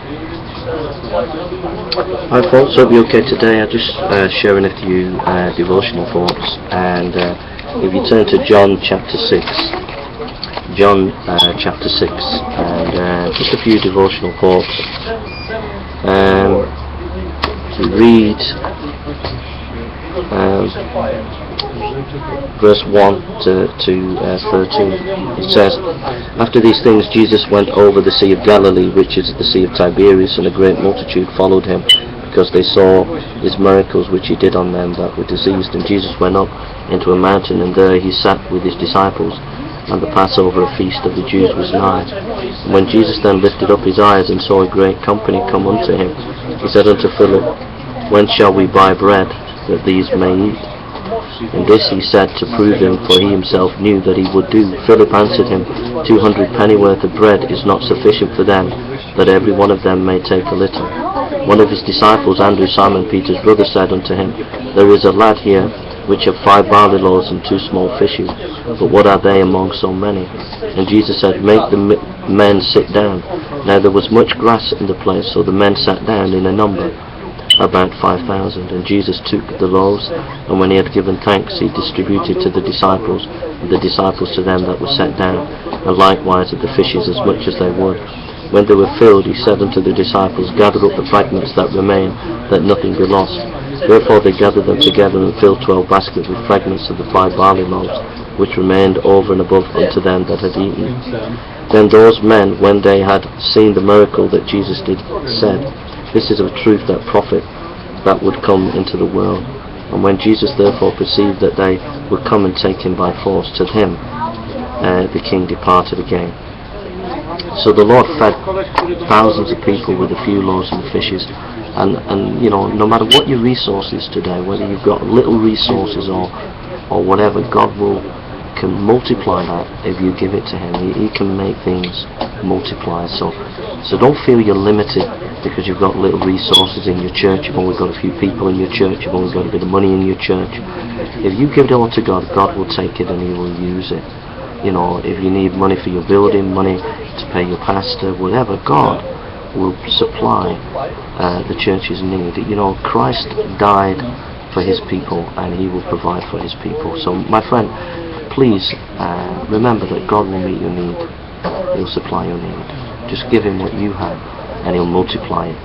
Hi folks, hope you're okay today. I'm just sharing a few devotional thoughts, and if you turn to John chapter 6, and just a few devotional thoughts. Read verse 1 to 13. It says, "After these things Jesus went over the Sea of Galilee, which is the Sea of Tiberias, and a great multitude followed him, because they saw his miracles which he did on them that were diseased. And Jesus went up into a mountain, and there he sat with his disciples, and the Passover, a feast of the Jews, was nigh. And when Jesus then lifted up his eyes, and saw a great company come unto him, he said unto Philip, When shall we buy bread, that these may eat? And this he said to prove him, for he himself knew that he would do. Philip answered him, 200 pennyworth of bread is not sufficient for them, that every one of them may take a little. One of his disciples, Andrew, Simon Peter's brother, said unto him, There is a lad here, which have 5 barley loaves and 2 small fishes, but what are they among so many? And Jesus said, Make the men sit down. Now there was much grass in the place, so the men sat down in a number, about 5,000. And Jesus took the loaves, and when he had given thanks, he distributed to the disciples, and the disciples to them that were set down, and likewise of the fishes as much as they would. When they were filled, he said unto the disciples, Gather up the fragments that remain, that nothing be lost. Therefore they gathered them together, and filled 12 baskets with fragments of the 5 barley loaves, which remained over and above unto them that had eaten. Then those men, when they had seen the miracle that Jesus did, said, This is of truth that prophet that would come into the world. And when Jesus therefore perceived that they would come and take him by force to him, the king departed again." So the Lord fed thousands of people with a few loaves and fishes, and you know, no matter what your resources today, whether you've got little resources or whatever, God can multiply that if you give it to him. He can make things multiply. So don't feel you're limited because you've got little resources in your church. You've only got a few people in your church. You've only got a bit of money in your church. If you give it all to God, God will take it and he will use it. You know, if you need money for your building, money to pay your pastor, whatever, God will supply the church's need. You know, Christ died for his people, and he will provide for his people. So my friend, please remember that God will meet your need. He'll supply your need. Just give him what you have, and he'll multiply it.